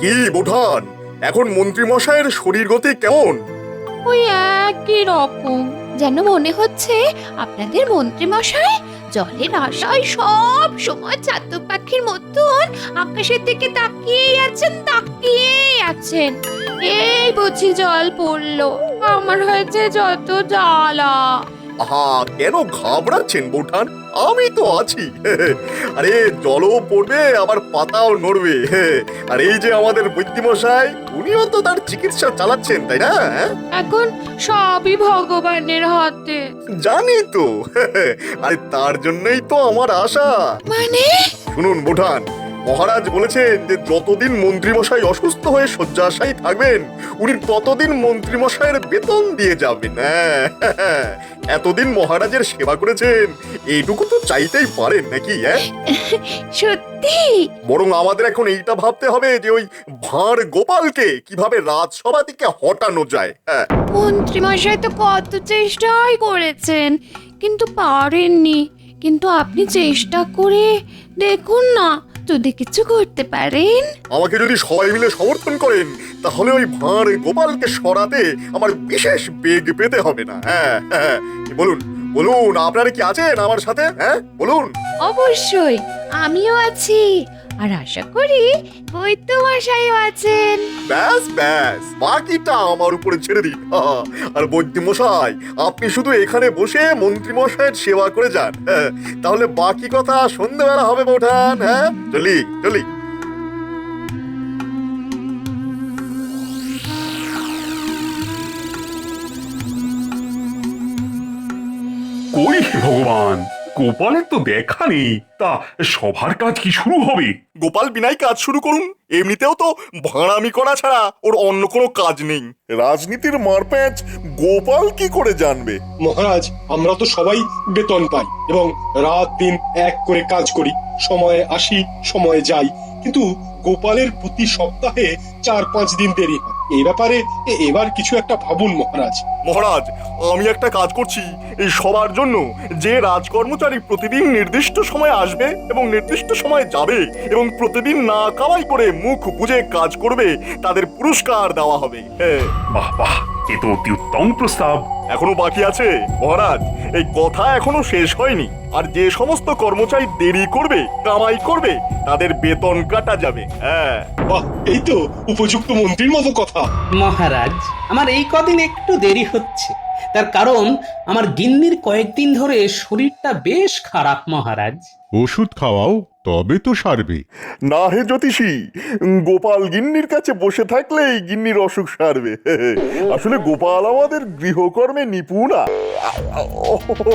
কি বোঠান, এখন মন্ত্রী মশাইয়ের শরীর গতি কেমন? ওই একই রকম, যেন মনে হচ্ছে আপনাদের মন্ত্রী মশাই জলের আশায় সব সময় চাতক পাখির মতন আকাশের দিকে তাকিয়েই আছেন। এই বুঝি জল পড়লো, আমার হয়েছে যত জ্বালা। আহা, কেন ঘাবড়াচ্ছেন বোঠান? আমি তো আছি। আরে জলও পড়বে, আবার পাতাও নড়বে। আর এই যে আমাদের বৈদ্যমশাই, উনিও তো তার চিকিৎসা চালাচ্ছেন, তাই না? এখন সবই ভগবানের হাতে। জানি তো। আরে তার জন্যই তো আমার আশা। মানে? শুনুন বোঠান, মহারাজ বলেছেন যে যতদিন মন্ত্রীমশাই অসুস্থ হয়ে শয্যাশায়ী থাকবেন, উনি ততদিন মন্ত্রীমশাইয়ের বেতন দিয়ে যাবেন। এতদিন মহারাজের সেবা করেছেন, এইটুকু তো চাইতেই পারেন নাকি? সত্যি? বরং আমাদের এখন এইটা ভাবতে হবে যে ওই ভাঁড় গোপালকে কিভাবে রাজসভা থেকে হটানো যায়। মন্ত্রী মশাই তো কত চেষ্টাই করেছেন, কিন্তু পারেননি। কিন্তু আপনি চেষ্টা করে দেখুন না, যদি কিছু করতে পারেন। আমাকে যদি সবাই মিলে সমর্থন করেন, তাহলে ওই ভাঁড় গোপালকে সরাতে আমার বিশেষ বেগ পেতে হবে না। বলুন বলুন, আপনারা কি আছেন আমার সাথে? বলুন। অবশ্যই আমিও আছি, আর আশা করি বৈদ্য মশাইও আছেন। ব্যাস ব্যাস, বাকিটা আমার উপরে ছেড়ে দিন। আর বৈদ্য মশাই, আপনি শুধু এখানে বসে মন্ত্রী মশাইয়ের সেবা করে যান। তাহলে বাকি কথা সন্ধ্যেবেলা হবে বোঠান। চলি চলি। কই ভগবান, গোপালের তো দেখা নেই। তা সভার কাজ কি শুরু হবে? গোপাল বিনাই কাজ শুরু করুন। এমনিতেও তো ভাড়ামি করা ছাড়া ওর অন্য কোনো কাজ নেই। রাজনীতির মারপ্যাঁচ গোপাল কি করে জানবে? মহারাজ, আমরা তো সবাই বেতন পাই এবং রাত দিন এক করে কাজ করি, সময়ে আসি সময়ে যাই, কিন্তু গোপালের প্রতি সপ্তাহে 4-5 দিন দেরি হয়। এই ব্যাপারে এবার কিছু একটা ভাবুন মহারাজ। মহারাজ, আমি একটা কাজ করছি এই সবার জন্য। যে রাজকর্মচারী প্রতিদিন নির্দিষ্ট সময় আসবে এবং নির্দিষ্ট সময় যাবে এবং প্রতিদিন না কামাই করে মুখ বুজে কাজ করবে, তাদের পুরস্কার দেওয়া হবে। বাহ বাহ, এ তো অতি উত্তম প্রস্তাব। এখনো বাকি আছে মহারাজ, এই কথা এখনো শেষ হয়নি। আর যে সমস্ত কর্মচারী দেরি করবে, কামাই করবে, তাদের বেতন কাটা যাবে। বাহ, এই তো উপযুক্ত মন্ত্রীর মতো কথা। মহারাজ, আমার এই কদিন একটু দেরি হচ্ছে, তার কারণ আমার গিন্নির কয়েকদিন ধরে শরীরটা বেশ খারাপ মহারাজ। ওষুধ খাওয়াও, তবে তো সারবে। না হে জ্যোতিষী, গোপাল গিন্নির কাছে বসে থাকলেই গিন্নির অসুখ সারবে। আসলে গোপাল আমাদের গৃহকর্মে নিপুণ।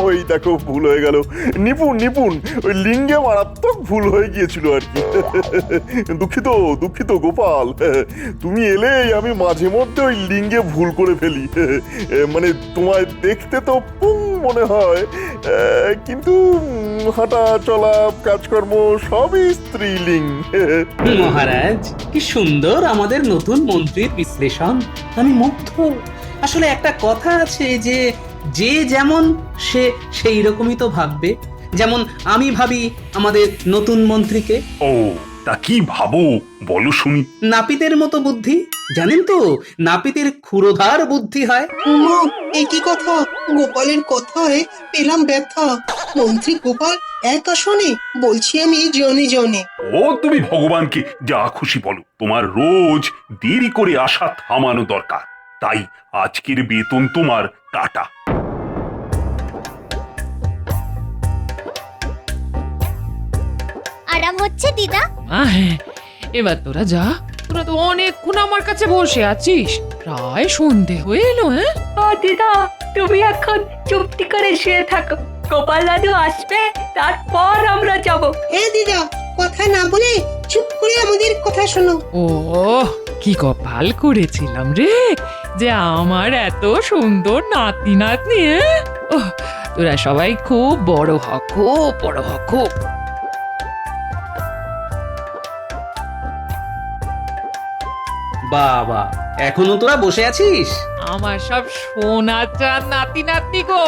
ওই দেখো, ভুল হয়ে গেল। নিপুণ ওই লিঙ্গে মারাত্মক ভুল হয়ে গিয়েছিল আর কি। দুঃখিত দুঃখিত গোপাল, তুমি এলেই আমি মাঝে মধ্যে ওই লিঙ্গে ভুল করে ফেলি। মানে তোমায় দেখতে তো পুং মনে হয়, কিন্তু হাঁটা চলা কাজকর্ম সবই স্ত্রীলিঙ্গ। মহারাজ, কি সুন্দর আমাদের নতুন মন্ত্রীর বিশ্লেষণ, আমি মুগ্ধ। আসলে একটা কথা আছে যে যে যেমন সে সেই রকমই তো ভাববে। যেমন আমি ভাবি আমাদের নতুন মন্ত্রীকে। ও, তা কি ভাবো বলো শুনি। নাপিতের মতো বুদ্ধি, জানেন তো, নাপিতের ক্ষুরোধার বুদ্ধি হয়। মা, এ কি কথা? গোপালের কথায় পেলাম ব্যথা। মন্ত্রী গোপাল এক আসনে, বলছি আমি জনে জনে। ও, তুমি ভগবানকে যা খুশি বলো, তোমার রোজ দেরি করে আসা থামানো দরকার। তাই আজকের বেতন তোমার কাটা। আরাম হচ্ছে দিদা? হ্যাঁ, এবার তোরা যা। তোরা তো অনেকক্ষণ আমার কাছে বসে আছিস, প্রায় সন্ধে হয়ে এলো। দিদা, তুমি এখন চুপটি করে শুয়ে থাকো, গোপাল দাদু আসবে, তারপর আমরা যাব। দিদা, কথা না বলে চুপ করে আমাদের কথা শোনো। ও, কি কপাল করেছিলাম রে যে আমার এত সুন্দর নাতি নাতনি। তোরা সবাই খুব বড় হ, খুব বড় হ, খুব। বাবা, এখনো তোরা বসে আছিস? আমার সব সোনা চাঁদ নাতি নাতনি গো,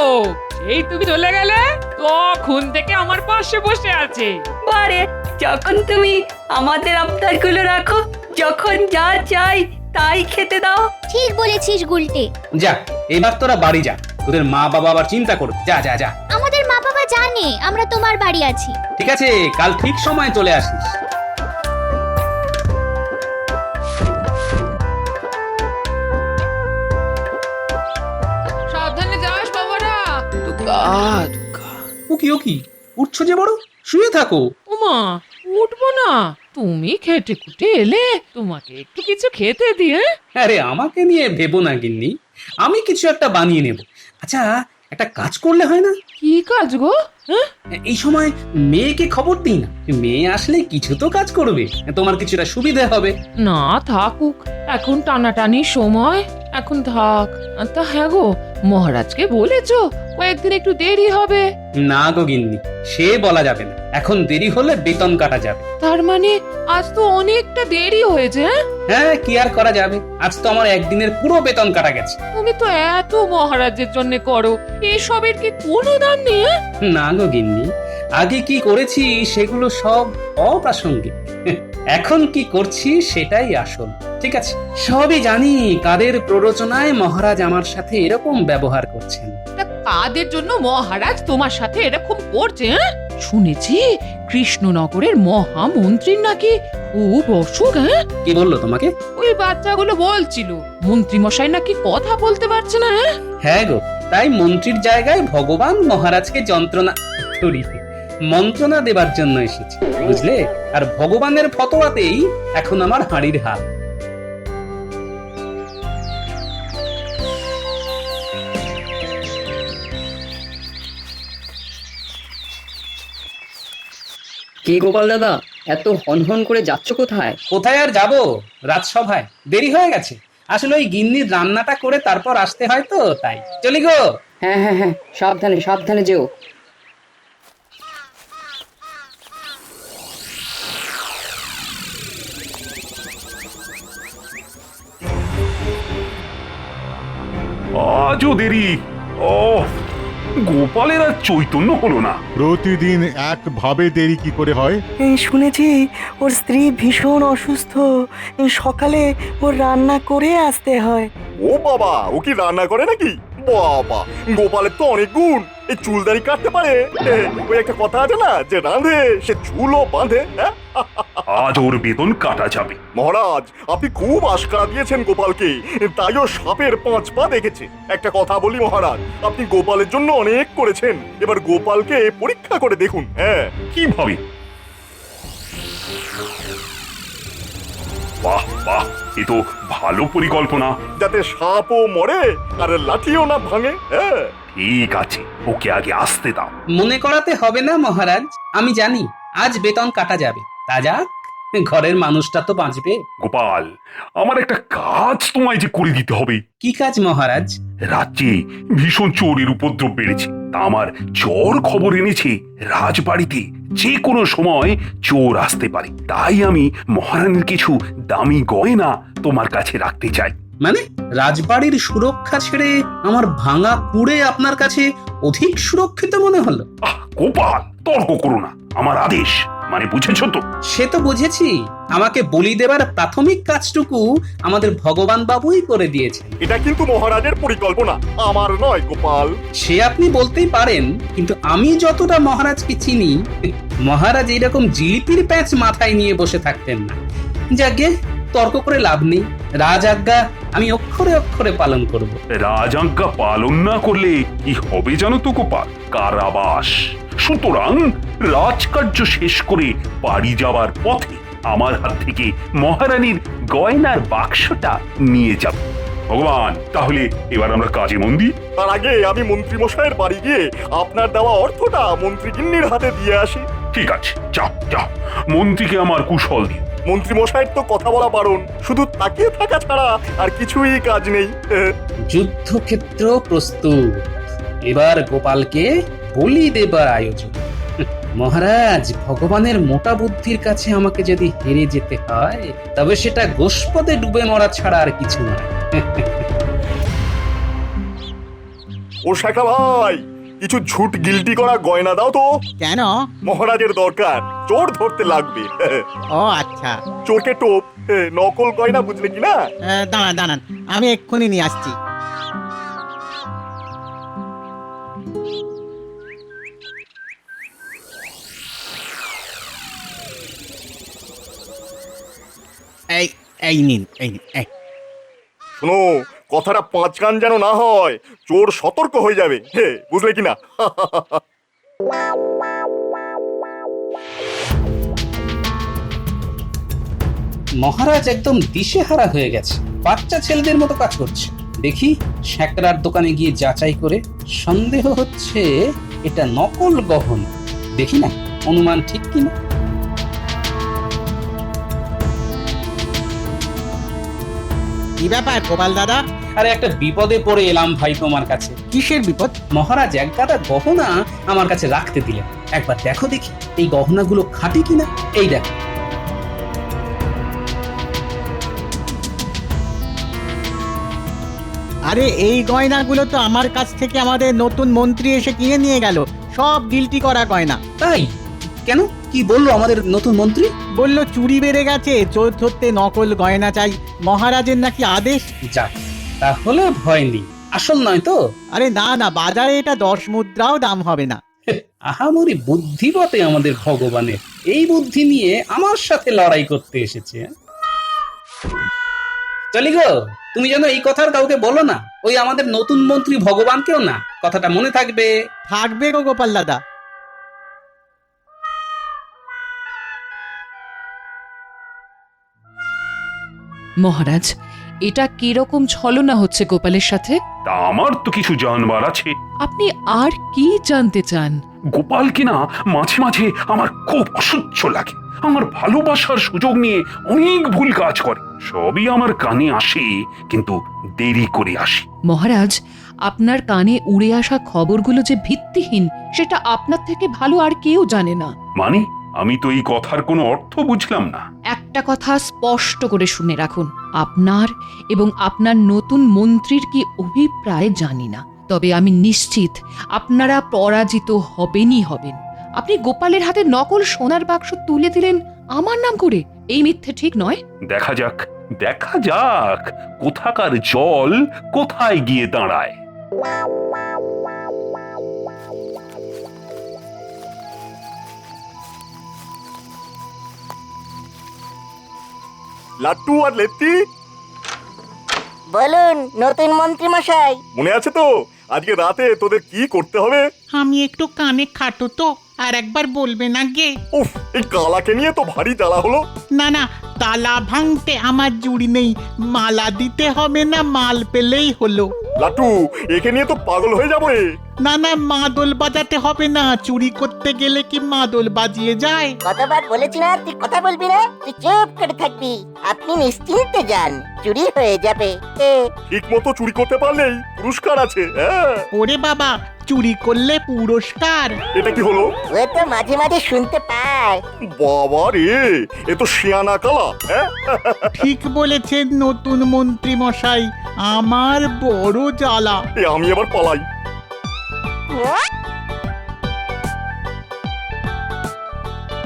সেই তুমি চলে গেলে তখন থেকে আমার পাশে বসে আছে। বারে, যখন তুমি আমাদের আবদারগুলো রাখো, যখন যা চাই তাই খেতে দাও। ঠিক বলেছিস গুলটে। যা, এবার তোরা বাড়ি যা, তোদের মা বাবা আবার চিন্তা করবে। যা যা যা। আমাদের মা বাবা জানে আমরা তোমার বাড়ি আছি। ঠিক আছে, কাল ঠিক সময় চলে আসিস। সাবধানে যাস বাবারা। দুগ্গা দুগ্গা। ও কি উঠছো যে বড়? শুয়ে থাকো। ওমা, উঠবো না? তুমি খেটে খুটে এলে, তোমাকে একটু কিছু খেতে দিয়ে। আরে আমাকে নিয়ে ভেবো না গিন্নি, আমি কিছু একটা বানিয়ে নেব। আচ্ছা, একটা কাজ করলে হয় না? কি কাজ গো? হ্যাঁ? এই সময় মেয়েকে খবর দিই না, মেয়ে আসলে কিছু তো কাজ করবে, তোমার কিছুটা সুবিধা হবে। না থাকুক, এখন টানাটানি সময়, এখন থাক। তা হ্যাঁ গো, মহারাজকে বলেছো কয়েকদিন একটু দেরি হবে? না গো গিন্নি, সে বলা যাবে না, এখন দেরি হলে বেতন কাটা যাবে। তার মানে আজ তো অনেকটা দেরি হয়েছে। হ্যাঁ? হ্যাঁ, কি আর করা যাবে, আজ তো আমার একদিনের পুরো বেতন কাটা গেছে। তুমি তো এত মহারাজের জন্য করো, এসবের কি কোনো দাম নেই? হ্যাঁ? না গো গিন্নি, আগে কি করেছি সেগুলো সব অপ্রাসঙ্গিক, এখন কি করছি সেটাই আসল। ঠিক আছে, সবই জানি কাদের প্ররোচনায় মহারাজ আমার সাথে এরকম ব্যবহার করছেন। তা কাদের জন্য মহারাজ তোমার সাথে এরকম করছে? হ্যাঁ? শুনেছি কৃষ্ণনগরের মহামন্ত্রীর নাকি খুব অসুখ। হ্যাঁ? কি বললো তোমাকে? ওই বাচ্চাগুলো বলছিল মন্ত্রী মশাই নাকি কথা বলতে পারছে না। হ্যাঁ? হ্যাঁ গো, তাই মন্ত্রীর জায়গায় ভগবান মহারাজকে মন্ত্রণা দেবার জন্য এসেছে, বুঝলে? আর ভগবানের ফতোয়াতেই এখন আমার হাঁড়ির হাল। কে গোপাল দাদা, এত হনহন করে যাচ্ছ কোথায়? কোথায় আর যাব, রাজসভায় দেরি হয়ে গেছে। আসলে ওই গিন্নির রান্নাটা করে তারপর আসতে হয় তো, তাই চলি গো। হ্যাঁ হ্যাঁ হ্যাঁ, সাবধানে সাবধানে যেও। আজও দেরি। ও, গোপালের আর চৈতন্য হলো না। প্রতিদিন একভাবে দেরি কি করে হয়? শুনেছি ওর স্ত্রী ভীষণ অসুস্থ, সকালে ওর রান্না করে আসতে হয়। ও বাবা, ও কি রান্না করে নাকি? বাবা, গোপালের তো অনেক গুণ, এই চুলদারি কাটতে পারে। ওই একটা কথা আছে না, যে রাঁধে সে চুলও বাঁধে। হ্যাঁ, আজ ওর বেতন কাটা যাবে। মহারাজ, আপনি খুব আশকা দিয়েছেন গোপালকে, তাই ও সাপের 5 পা দেখেছে। একটা কথা বলি মহারাজ, আপনি গোপালের জন্য অনেক করেছেন, এবার গোপালকে পরীক্ষা করে দেখুন। হ্যাঁ, কিভাবে? বাহ বাহ, এ তো ভালো পরিকল্পনা। যাতে সাপও মরে আর লাঠিও না ভাঙে। হ্যাঁ, ঠিক আছে, ওকে আগে আসতে দাও। মনে করাতে হবে না মহারাজ, আমি জানি আজ বেতন কাটা যাবে। তা যাক, ঘরের মানুষটা তো বাঁচবে। গোপাল, আমার একটা কাজ তোমায় যে করে দিতে হবে। কি কাজ মহারাজ? রাজ্যে ভীষণ চোরের উপদ্রব বেড়েছে, তা আমার চোর খবর এনেছে রাজবাড়িতে যে কোনো সময় চোর আসতে পারে। তাই আমি মহারানীর কিছু দামি গয়না তোমার কাছে রাখতে চাই। মানে রাজবাড়ির সুরক্ষা ছেড়ে আমার ভাঙা কুড়ে আপনার কাছে অধিক সুরক্ষিত মনে হলো? আহ গোপাল, তর্ক করো না, আমার আদেশ, মানে বুঝেছো তো? সে তো বুঝেছি, আমাকে বলি দেবার প্রাথমিক কাজটুকু আমাদের ভগবান বাবুই করে দিয়েছেন। এটা কিন্তু মহারাজের পরিকল্পনা, আমার নয় গোপাল। সে আপনি বলতেই পারেন, কিন্তু আমি যতটা মহারাজকে চিনি, মহারাজ এইরকম জিলিপির প্যাঁচ মাথায় নিয়ে বসে থাকতেন না। যাকে তর্ক করে লাভ নেই, রাজ আজ্ঞা আমি অক্ষরে অক্ষরে পালন করব। রাজাজ্ঞা পালন না করলে কি হবে জানো তো গোপাল? কারাবাস। সুতরাং রাজকার্য শেষ করে বাড়ি যাওয়ার পথে আমার হাত থেকে মহারানীর গয়নার বাক্সটা নিয়ে যাব। ভগবান, তাহলে এবার আমরা কাজে মন দিই। তার আগে আমি মন্ত্রী মশাইয়ের বাড়ি গিয়ে আপনার দেওয়া অর্থটা মন্ত্রী গিন্নির হাতে দিয়ে আসি। ঠিক আছে, যাও যাও, মন্ত্রীকে আমার কুশল দিও। মন্ত্রী মশাইয়ের তো কথা বলা বারণ, শুধু তাকিয়ে থাকা ছাড়া আর কিছুই কাজ নেই। যুদ্ধক্ষেত্র প্রস্তুত, এবার গোপালকে বলি দেবার আয়োজন। মহারাজ, ভগবানের মোটা বুদ্ধির কাছে আমাকে যদি হেরে যেতে হয়, তবে সেটা গোষ্পদে ডুবে মরা ছাড়া আর কিছু নয়। ও শাখা ভাই, কিছু ঝুট গিল্টি করা গয়না দাও তো। কেন? মহারাজের দরকার, চোর ধরতে লাগবে। ও আচ্ছা। চোরকে টোপ, নকল গয়না, বুঝলে কি না? দাঁড়ান দাঁড়ান, আমি এক্ষুনি নিয়ে আসছি। এই এই নিন, এই নিন, এই। শোনো, কথাটা পাঁচ কান যেন না হয়, চোর সতর্ক হয়ে যাবে, বুঝলে কি না? মহারাজ একদম দিশেহারা হয়ে গেছে, বাচ্চা ছেলেদের মতো কাজ করছে। দেখি শ্যাকরার দোকানে গিয়ে যাচাই করে, সন্দেহ হচ্ছে এটা নকল গহনা। দেখি না অনুমান ঠিক কিনা। কি ব্যাপার গোপাল দাদা? আরে একটা বিপদে পড়ে এলাম ভাই তোমার কাছে। কিসের বিপদ? মহারাজ এক গাদা গহনা আমার কাছে রাখতে দিলেন, একবার দেখো দেখি এই গহনাগুলো খাঁটি কিনা। এই দেখো। আরে এই গয়নাগুলো তো আমার কাছ থেকে আমাদের নতুন মন্ত্রী এসে কিনে নিয়ে গেল, সব গিলটি করা গয়না। তাই? কেন, কি বললো আমাদের নতুন মন্ত্রী? বলল চুরি বেড়ে গেছে, চোর ধরতে নকল গয়না চাই, মহারাজের নাকি আদেশ। যাক, তাহলে ভয় নেই, আসল নয় তো? আরে না না, বাজারে এটা 10 মুদ্রাও দাম হবে না। আহামরি বুদ্ধি বটে আমাদের ভগবানের, এই বুদ্ধি নিয়ে আমার সাথে লড়াই করতে এসেছে। চলি গো, তুমি যেন এই কথার কাউকে বলো না, ওই আমাদের নতুন মন্ত্রী ভগবানকেও না, কথাটা মনে থাকবে। থাকবে গো গোপাল দাদা। মহারাজ, এটা কিরকম ছলনা হচ্ছে গোপালের সাথে? তা আমার তো কিছু জানবার আছে। আপনি আর কি জানতে চান? গোপাল কিনা মাঝে মাঝে আমার খুব অসহ্য লাগে, আমার ভালোবাসার সুযোগ নিয়ে অনেক ভুল কাজ করে। সবই আমার কানে আসে, কিন্তু দেরি করে আসে। মহারাজ, আপনার কানে উড়ে আসা খবরগুলো যে ভিত্তিহীন, সেটা আপনার থেকে ভালো আর কেউ জানে না। মানে আমি তো এই কথার কোনো অর্থ বুঝলাম না। একটা কথা স্পষ্ট করে শুনে রাখুন, আপনার এবং আপনার নতুন মন্ত্রীর কি অভিপ্রায় জানি না, তবে আমি নিশ্চিত আপনারা পরাজিত হবেনই হবেন। আপনি গোপালের হাতে নকল সোনার বাক্স তুলে দিলেন আমার নাম করে, এই মিথ্যে ঠিক নয়। দেখা যাক, দেখা যাক কোথাকার জল কোথায় গিয়ে দাঁড়ায়। লাট্টু আর লেত্তি, বলুন নতুন মন্ত্রী মশাই। মনে আছে তো আজকে রাতে তোদের কি করতে হবে? আমি একটু কানে খাটো তো, আর একবার বলবেন আগে। উফ, এই কালাকে নিয়ে তো ভারী জ্বালা হলো। না না, তালা ভাঙতে আমার জুড়ি নেই, মালা দিতে হবে না, মাল পেলেই হলো। লাট্টু, একে নিয়ে তো পাগল হয়ে যাবো। না না, মাদল বাজাতে হবে না, চুরি করতে গেলে কি মাদল বাজিয়ে যায়? কতবার বলেছি না তুই কথা বলবি না, তুই চুপ করে থাকবি। আপনি নিশ্চিন্তে যান, চুরি হয়ে যাবে। ঠিক মতো চুরি করতে পারলেই পুরস্কার আছে। ওরে বাবা, চুরি করলে পুরস্কার? এটা কি হলো? ও তো মাঝে মাঝে শুনতে পায়। বাবা রে, এ তো শিয়ানা কালা। ঠিক বলেছেন নতুন মন্ত্রী মশাই, আমার বড় জ্বালা। আমি এবার পালাই।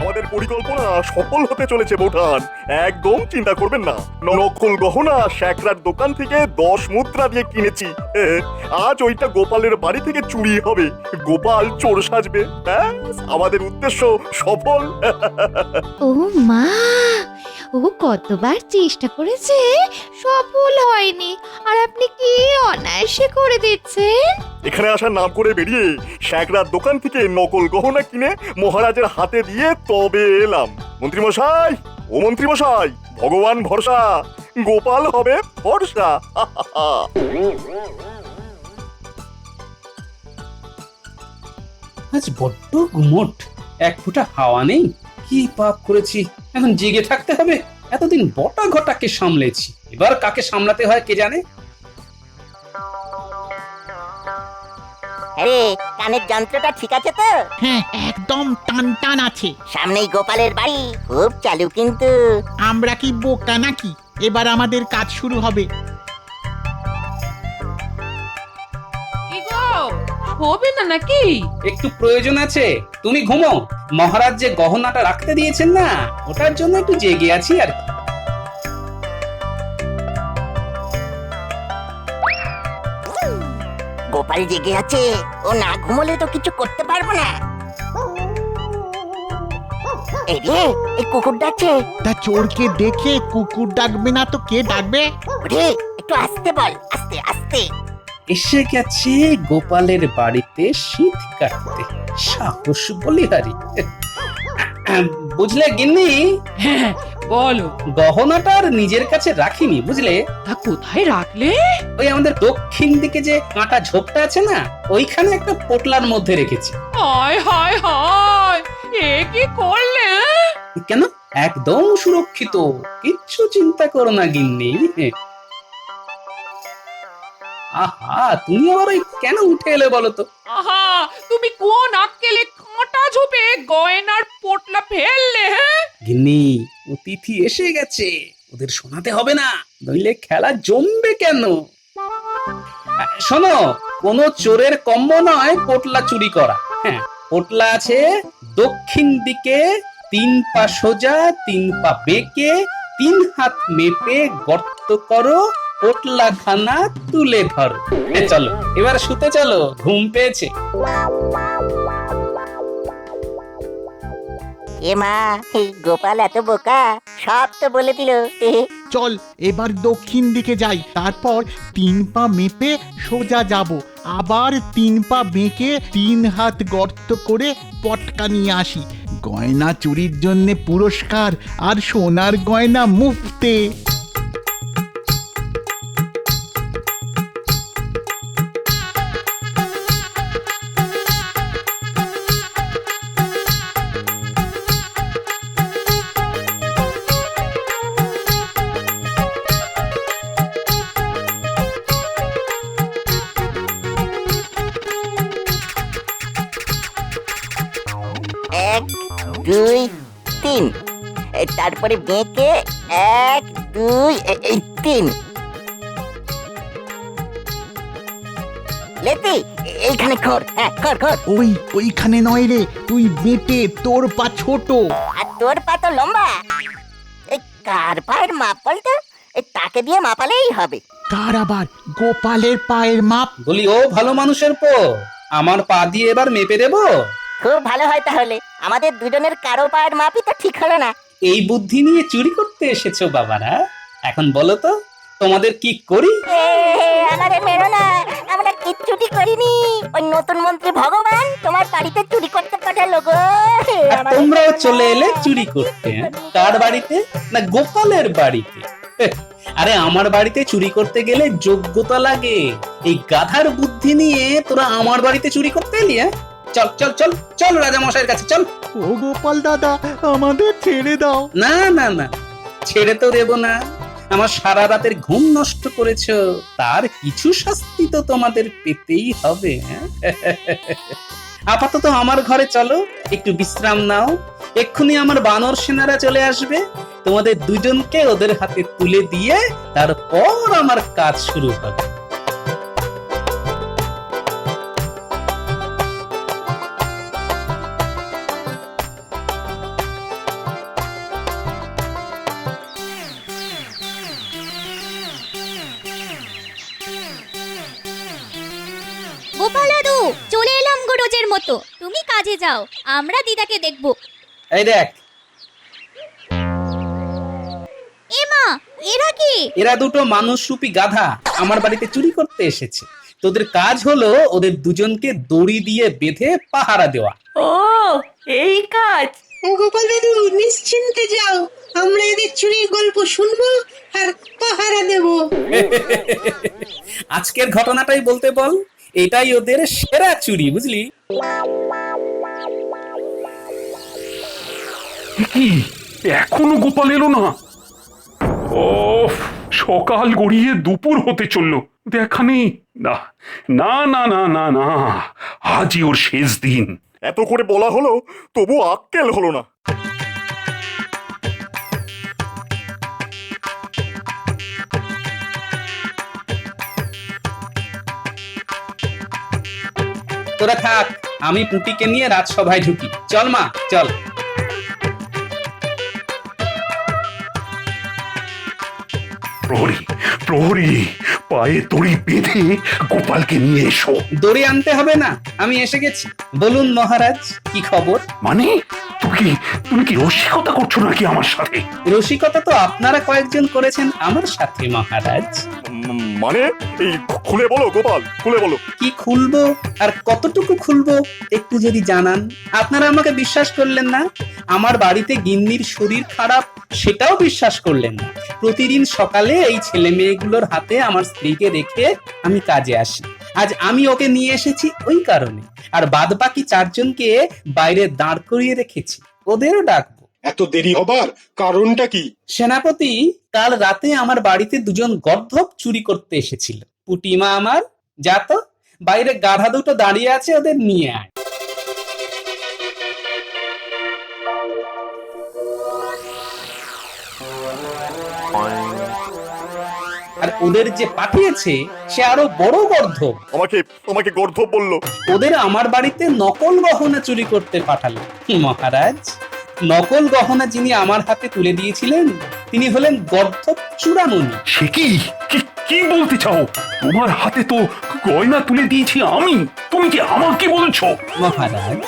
আমাদের পরিকল্পনা সফল হতে চলেছে বৌঠান, একদম চিন্তা করবেন না। নকল গহনা শ্যাকরার দোকান থেকে 10 মুদ্রা দিয়ে কিনেছি। আজ ওইটা গোপালের বাড়ি থেকে চুরি হবে, গোপাল চোর সাজবে, ব্যাস আমাদের উদ্দেশ্য সফল। ও মা, ও কতবার চেষ্টা করেছে, সফল হয়নি, আর আপনি কি অনায়াসে করে দিচ্ছেন। এখানে আসার নাম করে বেরিয়ে শ্যাকরার দোকান থেকে নকল গহনা কিনে মহারাজের হাতে দিয়ে তবে এলাম। মন্ত্রীমশাই, ও মন্ত্রীমশাই, ভগবান ভরসা, গোপাল হবে ভরসা। আজ বড্ড গুমোট, এক ফোঁটা হাওয়া নেই। কি পাপ করেছি, এখন জেগে থাকতে হবে। এতদিন বটা ঘটাকে সামলেছি, এবার কাকে সামলাতে হয় কে জানে। আরে কানের যন্ত্রটা ঠিক আছে তো? হ্যাঁ, একদম টান টান আছে। সামনেই গোপালের বাড়ি, খুব চালু কিন্তু। আমরা কি বোকা নাকি? এবার আমাদের কাজ শুরু হবে। কি গো, হবে না নাকি? একটু প্রয়োজন আছে, তুমি ঘুমো। মহারাজ যে গহনাটা রাখতে দিয়েছেন না, ওটার জন্য একটু জেগে আছি আর কি। গোপাল জেগে আছে, ও না ঘুমোলে তো কিছু করতে পারবো না। এই রে, এই কুকুর ডাকছে। তা চোরকে দেখে কুকুর ডাকবে না তো কে ডাকবে? ওরে একটু আস্তে বল, আস্তে আস্তে। এসে গেছে গোপালের বাড়িতে শীত কাটতে, সাহস বলিহারি। বুঝলে গিন্নি, হ্যাঁ বলো, গহনাটা আর নিজের কাছে রাখিনি বুঝলে। তা কোথায় রাখলে? ওই আমাদের দক্ষিণ দিকে যে কাঁটা ঝোপটা আছে না, ওইখানে একটা পোটলার মধ্যে রেখেছি। হায় হায় হায়, এ কি করলে? কেন, একদম সুরক্ষিত, কিচ্ছু চিন্তা করো না গিন্নি। আহা, তুমি আবার ওই কেন উঠে এলে বলো তো? আহা, তুমি কোন আক্কেলে কাঁটা ঝোপে গয়নার পোটলা ফেললে? গিন্নি, অতিথি এসে গেছে, ওদের শোনাতে হবে না, নইলে খেলা জমবে কেন। শোনো, কোন চোরের কম্ম নয় পোটলা চুরি করা। হ্যাঁ, পোটলা আছে দক্ষিণ দিকে, 3 পা সোজা, 3 পা বেঁকে, 3 হাত মেপে গর্ত করো, পোটলা খানা তুলে ধরো। চলো এবার শুতে চলো, ঘুম পেয়েছে। এ মা, এই গোপাল এত বোকা, সব তো বলে দিল। চল এবার দক্ষিণ দিকে যাই, তারপর 3 পা মেপে সোজা যাব, আবার 3 পা বেঁকে 3 হাত গর্ত করে পটকা নিয়ে আসি। গয়না চুরির জন্য পুরস্কার, আর সোনার গয়না মুফতে। এক, দুই, তিন, তারপরে বেঁকে 1, 2, 3। লেতি, এইখানে খর, হ্যাঁ খর খর। ওইখানে নয় রে, তুই বেঁটে, তোর পা ছোট। আর তোর পা তো লম্বা। এই কার পায়ের মাপ বলতো? তাকে দিয়ে মাপালেই হবে। কার আবার? গোপালের পায়ের মাপ? বলি, ও ভালো মানুষের পো, আমার পা দিয়ে এবার মেপে দেবো। খুব ভালো হয় তাহলে, আমাদের দুজনের কারো পায়ের মাপই তো ঠিক হলো না। এই বুদ্ধি নিয়ে চুরি করতে এসেছো বাবারা? এখন বলো তো, তোমাদের কি করি? আমাদের মেরো না, আমরা কিচ্ছুটি করিনি। ওই নতুন মন্ত্রী ভগবান তোমার বাড়িতে চুরি করতে পাঠালো গো। আর তোমরাও চলে এলে চুরি করতে। কার বাড়িতে? না গোপালের বাড়িতে। আরে আমার বাড়িতে চুরি করতে গেলে যোগ্যতা লাগে, এই গাধার বুদ্ধি নিয়ে তোরা আমার বাড়িতে চুরি করতে এলি? চল চল চল চল রাজা মশাইয়ের কাছে চল। ও গোপাল দাদা, আমাদের ছেড়ে দাও। না না না, ছেড়ে তো দেব না। আমার সারা রাতের ঘুম নষ্ট করেছো, তার কিছু শাস্তি তো তোমাদের পেতেই হবে। আপাতত আমার ঘরে চলো, একটু বিশ্রাম নাও। এক্ষুনি আমার বানর সেনারা চলে আসবে, তোমাদের দুজনকে ওদের হাতে তুলে দিয়ে তারপর আমার কাজ শুরু হবে। গোপাল দাদু, চলে এলাম গো রোজের মতো। তুমি কাজে যাও, আমরা দিদাকে দেখব। এই দেখ, এমা, এরা কি? এরা দুটো মানুষরূপী গাধা আমার বাড়িতে চুরি করতে এসেছে। তোদের কাজ হলো ওদের দুজনকে দড়ি দিয়ে বেঁধে পাহারা দেওয়া। ও, এই কাজ? গোপাল দাদু নিশ্চিন্তে যাও, আমরা এদের চুরির গল্প শুনবো আর পাহারা দেব। আজকের ঘটনাটাই বলতে বল, এটাই ওদের সেরা চুরি, বুঝলি? কি এখনো গোপাল এলো না? ও, সকাল গড়িয়ে দুপুর হতে চললো, দেখা নেই। না না না না না না, আজই ওর শেষ দিন। এত করে বলা হলো, তবু আক্কেল হলো না। তোরা থাক, আমি পুটিকে নিয়ে রাজসভায় ঢুকি। চল মা, চল। প্রহরী, প্রহরী, পায়ে দড়ি বেঁধে গোপালকে নিয়ে এসো। দড়ি আনতে হবে না, আমি এসে গেছি। বলুন মহারাজ, কি খবর? মানে তুমি কি রসিকতা করছো নাকি আমার সাথে? রসিকতা তো আপনারা কয়েকজন করেছেন আমার সাথে মহারাজ। মানে এই খুলে বলো গোপাল, খুলে বলো। কি খুলবো আর কতটুকু খুলবো একটু যদি জানান। আপনারা আমাকে বিশ্বাস করলেন না, আমার বাড়িতে গিন্নির শরীর খারাপ সেটাও বিশ্বাস করলেন না। প্রতিদিন সকালে এই ছেলে মেয়েগুলোর হাতে আমার স্ত্রীকে রেখে আমি কাজে আসি। আজ আমি ওকে নিয়ে এসেছি ওই কারণে, আর বাদ বাকি 4 জনকে বাইরে দাঁড় করিয়ে রেখেছি, ওদেরও ডাকবো। এত দেরি হবার কারণটা কি? সেনাপতি, কাল রাতে আমার বাড়িতে 2 জন গর্ধব চুরি করতে এসেছিল। পুটিমা আমার, যা তো বাইরে গাধা দুটো দাঁড়িয়ে আছে, ওদের নিয়ে আয়। আর ওদের যে পাঠিয়েছে সে আরো বড় গর্ধব। আমাকে গর্ধব বললো? ওদের আমার বাড়িতে নকল গহনা চুরি করতে পাঠালো। মহারাজ, নকল গহনা যিনি আমার হাতে তুলে দিয়েছিলেন তিনি হলেন গর্ধব চূড়ামণি। সে কি বলতে চাও? তোমার হাতে তো গয়না তুলে দিয়েছি আমি, তুমি কি আমাকে বলছো? মহারাজ,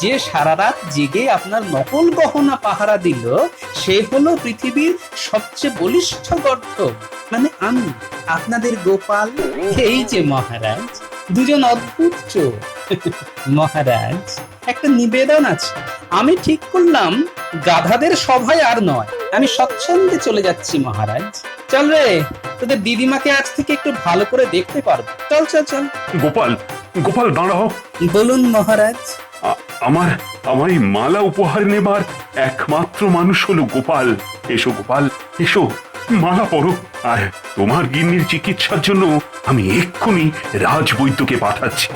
যে সারা রাত জেগে আপনার নকল গহনা পাহারা দিল সে হলো পৃথিবীর সবচেয়ে বলিষ্ঠ গর্ধব, মানে আমি, আপনাদের গোপাল। এই যে মহারাজ, 2 জন অদ্ভুত চোর। মহারাজ, একটা নিবেদন আছে। আমি ঠিক করলাম গাধাদের সভায় আর নয়, আমি স্বচ্ছন্দে চলে যাচ্ছি মহারাজ। চল রে, তোদের দিদিমাকে আজ থেকে একটু ভালো করে দেখতে পারবো। চল চল চল। গোপাল দাঁড়াও। বলুন মহারাজ। আমার এই মালা উপহার নেবার একমাত্র মানুষ হলো গোপাল। এসো গোপাল, এসো, মালা পরো। আর তোমার গিন্নির চিকিৎসার জন্য আমি এক্ষুনি রাজবৈদ্যকে পাঠাচ্ছি।